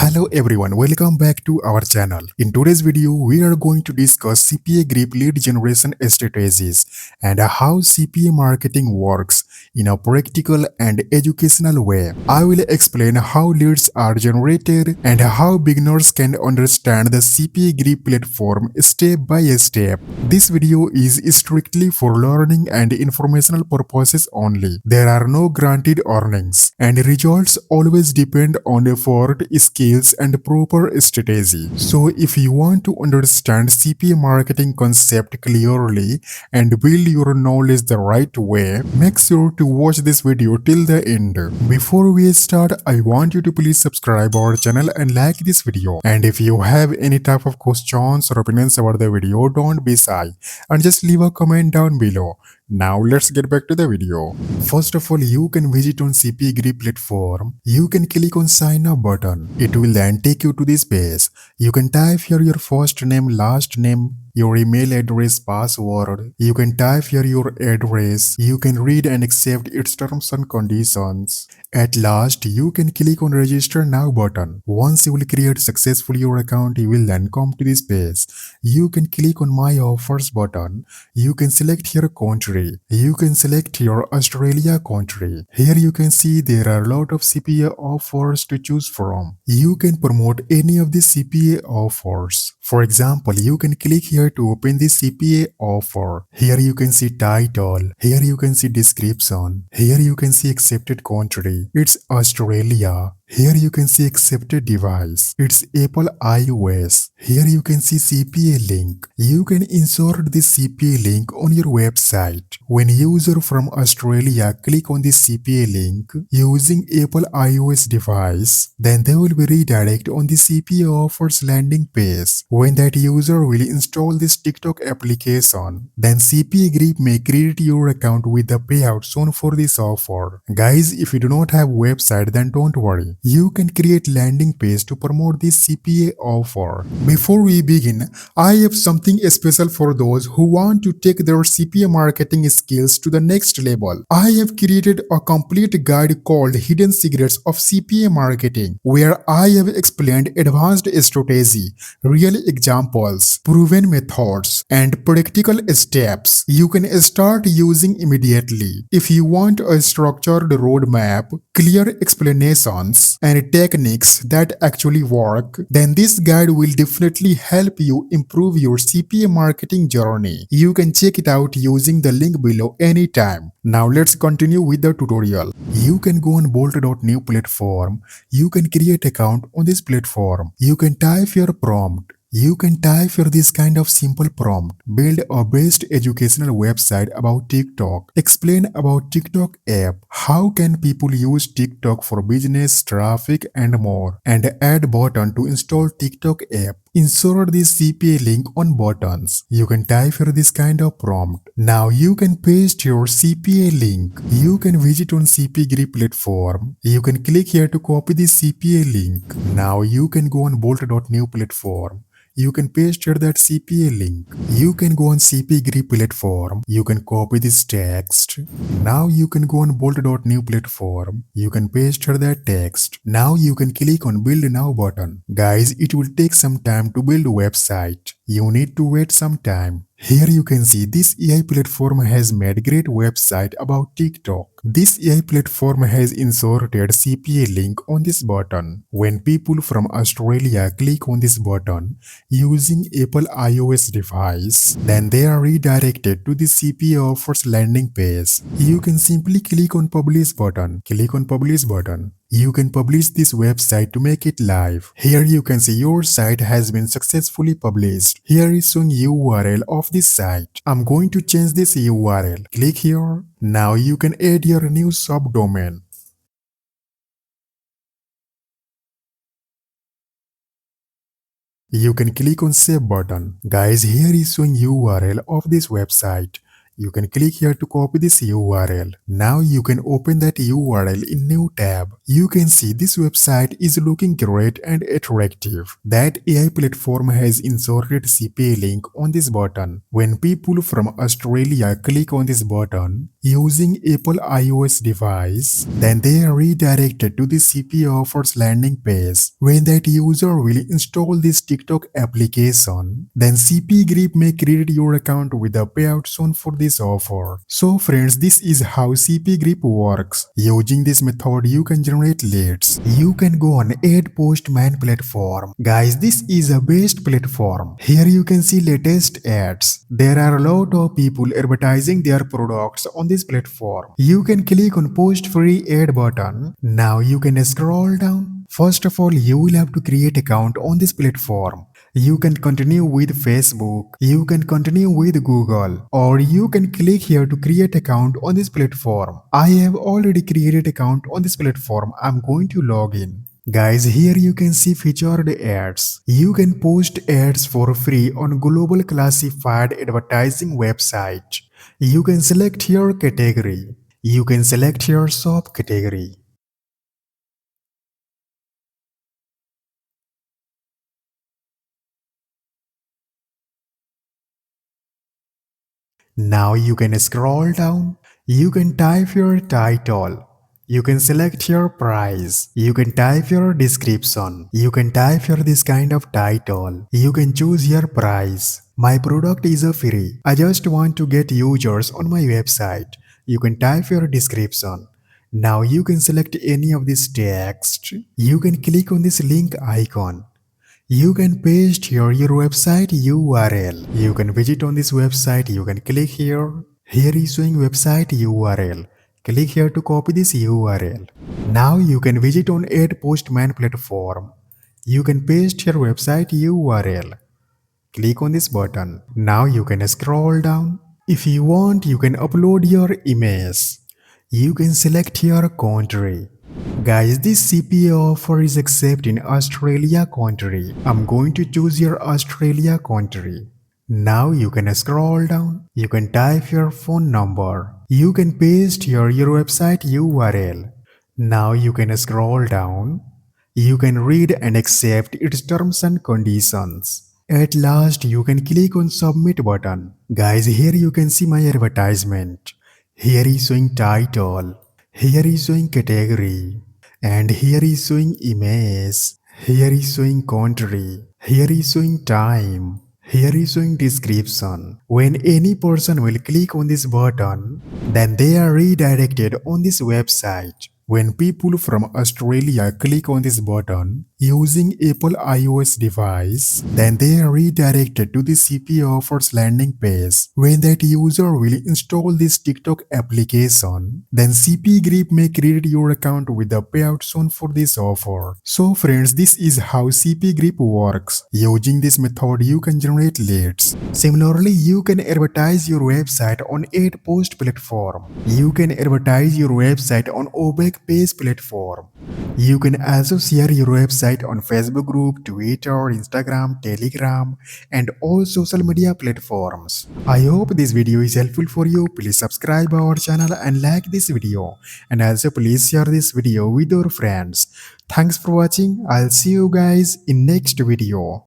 Hello everyone, welcome back to our channel. In today's video, we are going to discuss CPAGrip lead generation strategies and how CPA marketing works in a practical and educational way. I will explain how leads are generated and how beginners can understand the CPAGrip platform step by step. This video is strictly for learning and informational purposes only. There are no guaranteed earnings, and results always depend on effort, skills, and proper strategy. So if you want to understand CPA marketing concept clearly and build your knowledge the right way, make sure to watch this video till the end. Before we start, I want you to please subscribe our channel and like this video. And if you have any type of questions or opinions about the video, don't be shy and just leave a comment down below. Now let's get back to the video. First of all, you can visit on CPAGrip platform. You can click on sign up button. It will then take you to this page. You can type here your first name, last name, your email address, password. You can type here your address. You can read and accept its terms and conditions. At last, you can click on register now button. Once you will create successfully your account, you will then come to this page. You can click on my offers button. You can select your country. You can select your Australia country. Here you can see there are a lot of CPA offers to choose from. You can promote any of the CPA offers. For example, you can click here to open the CPA offer. Here you can see title. Here you can see description. Here you can see accepted country. It's Australia. Here you can see accepted device. It's Apple iOS. Here you can see CPA link. You can insert the CPA link on your website. When user from Australia click on the CPA link using Apple iOS device, then they will be redirected on the CPA offers landing page. When that user will install this TikTok application, then CPAGrip may credit your account with the payout shown for this offer. Guys, if you do not have website, then don't worry. You can create landing page to promote this CPA offer. Before we begin, I have something special for those who want to take their CPA marketing skills to the next level. I have created a complete guide called Hidden Secrets of CPA Marketing, where I have explained advanced strategy, real examples, proven methods, and practical steps you can start using immediately. If you want a structured roadmap, clear explanations, and techniques that actually work, then this guide will definitely help you improve your CPA marketing journey. You can check it out using the link below anytime. Now let's continue with the tutorial. You can go on bolt.new platform. You can create account on this platform. You can type your prompt. You can type for this kind of simple prompt. Build a best educational website about TikTok. Explain about TikTok app. How can people use TikTok for business, traffic, and more. And add button to install TikTok app. Insert this CPA link on buttons. You can type for this kind of prompt. Now you can paste your CPA link. You can visit on CPAGrip platform. You can click here to copy the CPA link. Now you can go on bolt.new platform. You can paste here that CPA link. You can go on CPAGrip platform. You can copy this text. Now you can go on bolt.new platform. You can paste here that text. Now you can click on build now button. Guys, it will take some time to build a website. You need to wait some time. Here you can see this AI platform has made great website about TikTok. This AI platform has inserted CPA link on this button. When people from Australia click on this button using Apple iOS device, then they are redirected to the CPA offers landing page. You can simply click on publish button. Click on publish button. You can publish this website to make it live. Here you can see your site has been successfully published. Here is showing URL of this site. I'm going to change this URL. Click here. Now you can add your new subdomain. You can click on save button. Guys, here is showing URL of this website. You can click here to copy this URL. Now you can open that URL in new tab. You can see this website is looking great and attractive. That AI platform has inserted CPA link on this button. When people from Australia click on this button using Apple iOS device, then they are redirected to the CPA offers landing page. When that user will install this TikTok application, then CPAGrip may credit your account with a payout soon for this offer. So friends, this is how CPAGrip works. Using this method, you can generate leads. You can go on AdPostman platform. Guys, this is a best platform. Here you can see latest ads. There are a lot of people advertising their products on this platform. You can click on post free ad button. Now you can scroll down. First of all, you will have to create account on this platform. You can continue with Facebook, you can continue with Google, or you can click here to create account on this platform. I have already created account on this platform. I'm going to log in. Guys, here you can see featured ads. You can post ads for free on global classified advertising website. You can select your category. You can select your shop category. Now you can scroll down. You can type your title. You can select your price. You can type your description. You can type your this kind of title. You can choose your price. My product is a free. I just want to get users on my website. You can type your description. Now you can select any of this text. You can click on this link icon. You can paste here your website URL. You can visit on this website. You can click here. Here is showing website URL. Click here to copy this URL. Now you can visit on AdPostman platform. You can paste your website URL. Click on this button. Now you can scroll down. If you want, you can upload your image. You can select your country. Guys, this CPA offer is accepted in Australia country. I'm going to choose your Australia country. Now you can scroll down. You can type your phone number. You can paste your website URL. Now you can scroll down. You can read and accept its terms and conditions. At last, you can click on submit button. Guys, here you can see my advertisement. Here is showing title. Here is showing category. And here is showing image. Here is showing country. Here is showing time. Here is showing description. When any person will click on this button, then they are redirected on this website. When people from Australia click on this button using Apple iOS device, then they are redirected to the CPA offers landing page. When that user will install this TikTok application, then CPAGrip may credit your account with a payout soon for this offer. So friends, this is how CPAGrip works. Using this method, you can generate leads. Similarly, you can advertise your website on AdPost platform. You can advertise your website on OBEC page platform. You can also share your website on Facebook group, Twitter, Instagram, Telegram, and all social media platforms. I hope this video is helpful for you. Please subscribe our channel and like this video. And also please share this video with your friends. Thanks for watching. I'll see you guys in next video.